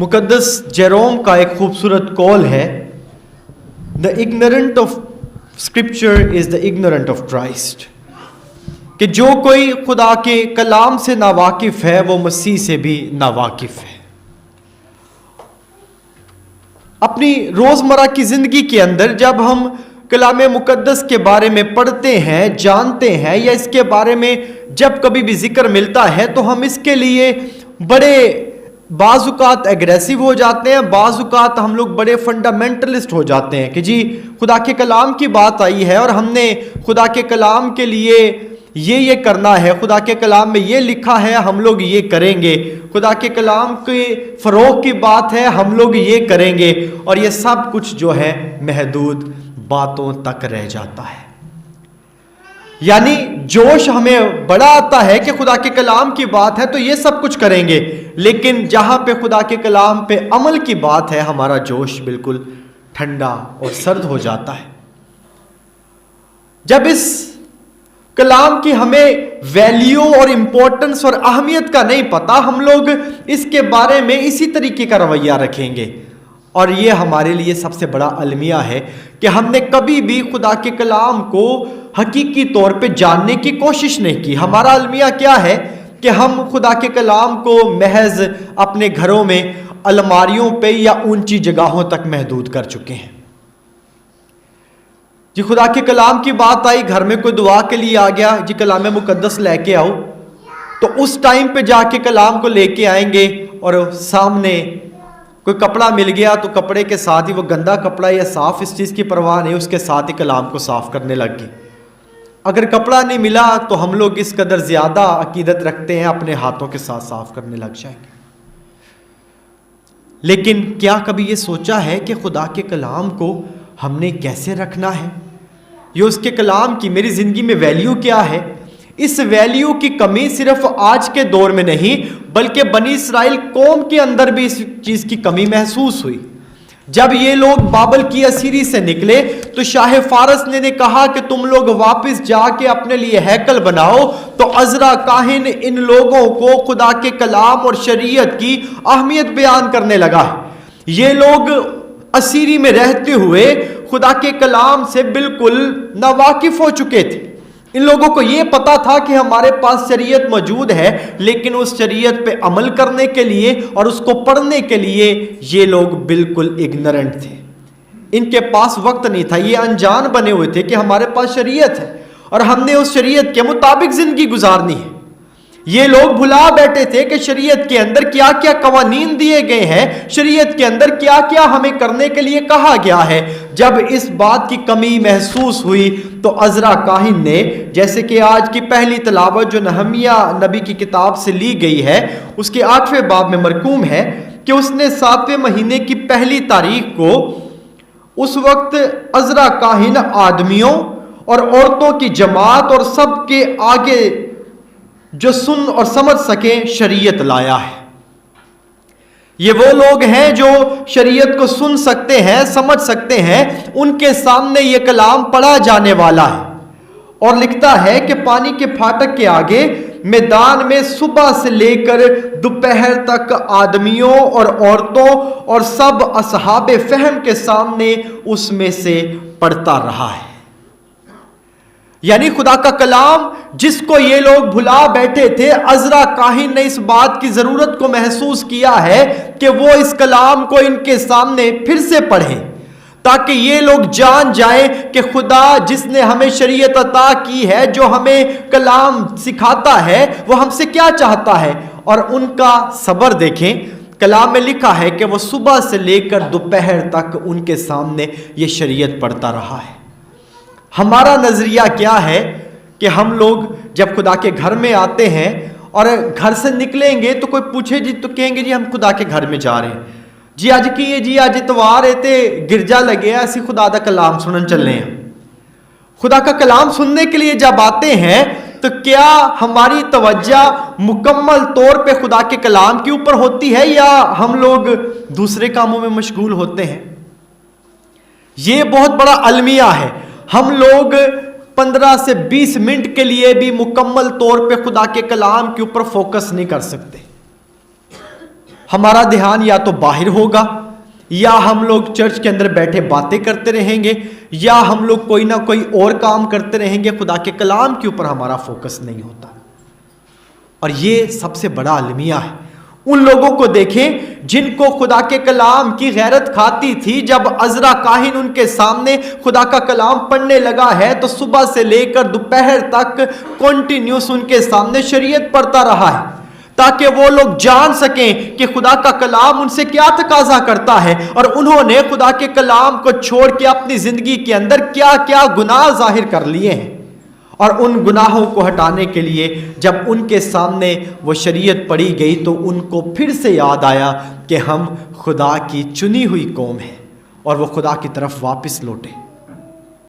मुकद्दस Jerome का एक खूबसूरत कौल है, the ignorant of scripture is the ignorant of Christ, कि जो कोई खुदा के कलाम से नावाकिफ है वो मसीह से भी नावाकिफ है। अपनी रोजमर्रा की जिंदगी के अंदर जब हम कलाम मुकद्दस के बारे में पढ़ते हैं, जानते हैं, या इसके बारे में जब कभी भी जिक्र मिलता है तो हम इसके लिए बड़े बाज़ुकात एग्रेसिव हो जाते हैं, बाज़ुकात हम लोग बड़े फंडामेंटलिस्ट हो जाते हैं कि जी खुदा के कलाम की बात आई है और हमने खुदा के कलाम के लिए ये करना है, खुदा के कलाम में ये लिखा है हम लोग ये करेंगे, खुदा के कलाम के फ़रोग़ की बात है हम लोग ये करेंगे, और ये सब कुछ जो है महदूद बातों तक रह जाता है। यानी जोश हमें बड़ा आता है कि खुदा के कलाम की बात है तो ये सब कुछ करेंगे, लेकिन जहां पे खुदा के कलाम पे अमल की बात है हमारा जोश बिल्कुल ठंडा और सर्द हो जाता है। जब इस कलाम की हमें वैल्यू और इंपॉर्टेंस और अहमियत का नहीं पता, हम लोग इसके बारे में इसी तरीके का रवैया रखेंगे, और ये हमारे लिए सबसे बड़ा अलमिया है कि हमने कभी भी खुदा के कलाम को हकीकी तौर पे जानने की कोशिश नहीं की। हमारा अलमिया क्या है कि हम खुदा के कलाम को महज अपने घरों में अलमारियों पे या ऊंची जगहों तक महदूद कर चुके हैं। जी खुदा के कलाम की बात आई, घर में कोई दुआ के लिए आ गया, जी कलाम मुकद्दस लेके आओ, तो उस टाइम पे जाके कलाम को लेके आएंगे, और सामने कोई कपड़ा मिल गया तो कपड़े के साथ ही वो गंदा कपड़ा या साफ, इस चीज़ की परवाह नहीं, उसके साथ ही कलाम को साफ करने लग गए। अगर कपड़ा नहीं मिला तो हम लोग इस कदर ज़्यादा अकीदत रखते हैं, अपने हाथों के साथ साफ करने लग जाएंगे। लेकिन क्या कभी ये सोचा है कि खुदा के कलाम को हमने कैसे रखना है, ये उसके कलाम की मेरी ज़िंदगी में वैल्यू क्या है? इस वैल्यू की कमी सिर्फ आज के दौर में नहीं बल्कि बनी इस्राइल कौम के अंदर भी इस चीज़ की कमी महसूस हुई। जब ये लोग बाबल की असीरी से निकले तो शाह फारस ने कहा कि तुम लोग वापस जाके अपने लिए हैकल बनाओ, तो अज़रा काहिन इन लोगों को खुदा के कलाम और शरीयत की अहमियत बयान करने लगा है। ये लोग असीरी में रहते हुए खुदा के कलाम से बिल्कुल नावाकिफ हो चुके थे। इन लोगों को ये पता था कि हमारे पास शरीयत मौजूद है, लेकिन उस शरीयत पे अमल करने के लिए और उसको पढ़ने के लिए ये लोग बिल्कुल इग्नोरेंट थे। इनके पास वक्त नहीं था, ये अनजान बने हुए थे कि हमारे पास शरीयत है और हमने उस शरीयत के मुताबिक जिंदगी गुजारनी है। ये लोग भुला बैठे थे कि शरीयत के अंदर क्या क्या कवानीन दिए गए हैं, शरीयत के अंदर क्या क्या हमें करने के लिए कहा गया है। जब इस बात की कमी महसूस हुई तो अज़रा काहिन ने, जैसे कि आज की पहली तलावत जो नहमिया नबी की किताब से ली गई है उसके 8वें बाब में मरकूम है कि उसने 7वें महीने की पहली तारीख को, उस वक्त अज़रा काहिन आदमियों और औरतों की जमात और सबके आगे जो सुन और समझ सके शरीयत लाया है। ये वो लोग हैं जो शरीयत को सुन सकते हैं, समझ सकते हैं, उनके सामने ये कलाम पढ़ा जाने वाला है। और लिखता है कि पानी के फाटक के आगे मैदान में सुबह से लेकर दोपहर तक आदमियों और औरतों और सब असहाबे फहम के सामने उसमें से पढ़ता रहा है। यानी खुदा का कलाम जिसको ये लोग भुला बैठे थे, अज़रा काहिन ने इस बात की ज़रूरत को महसूस किया है कि वो इस कलाम को इनके सामने फिर से पढ़ें, ताकि ये लोग जान जाएं कि खुदा जिसने हमें शरीयत अता की है, जो हमें कलाम सिखाता है, वो हमसे क्या चाहता है। और उनका सब्र देखें, कलाम में लिखा है कि वो सुबह से लेकर दोपहर तक उनके सामने ये शरीयत पढ़ता रहा है। हमारा नजरिया क्या है कि हम लोग जब खुदा के घर में आते हैं और घर से निकलेंगे तो कोई पूछे जी तो कहेंगे जी हम खुदा के घर में जा रहे हैं, जी अज की है, जी अज इतवार है ते गिरजा लगे असी खुदा का कलाम सुनन चले हैं। खुदा का कलाम सुनने के लिए जब आते हैं तो क्या हमारी तवज्जो मुकम्मल तौर पे खुदा के कलाम के ऊपर होती है या हम लोग दूसरे कामों में मशगूल होते हैं? ये बहुत बड़ा अलमिया है। हम लोग 15 से 20 मिनट के लिए भी मुकम्मल तौर पे खुदा के कलाम के ऊपर फोकस नहीं कर सकते। ہمارا دھیان یا تو باہر ہوگا، یا ہم لوگ چرچ کے اندر بیٹھے باتیں کرتے رہیں گے، یا ہم لوگ کوئی نہ کوئی اور کام کرتے رہیں گے، خدا کے کلام کے اوپر ہمارا فوکس نہیں ہوتا۔ اور یہ سب سے بڑا المیہ ہے۔ ان لوگوں کو دیکھیں جن کو خدا کے کلام کی غیرت کھاتی تھی، جب عزرا کاہن ان کے سامنے خدا کا کلام پڑھنے لگا ہے تو صبح سے لے کر دوپہر تک کنٹینیوس ان کے سامنے شریعت پڑھتا رہا ہے، تاکہ وہ لوگ جان سکیں کہ خدا کا کلام ان سے کیا تقاضا کرتا ہے، اور انہوں نے خدا کے کلام کو چھوڑ کے اپنی زندگی کے اندر کیا کیا گناہ ظاہر کر لیے ہیں۔ اور ان گناہوں کو ہٹانے کے لیے جب ان کے سامنے وہ شریعت پڑھی گئی تو ان کو پھر سے یاد آیا کہ ہم خدا کی چنی ہوئی قوم ہیں، اور وہ خدا کی طرف واپس لوٹے۔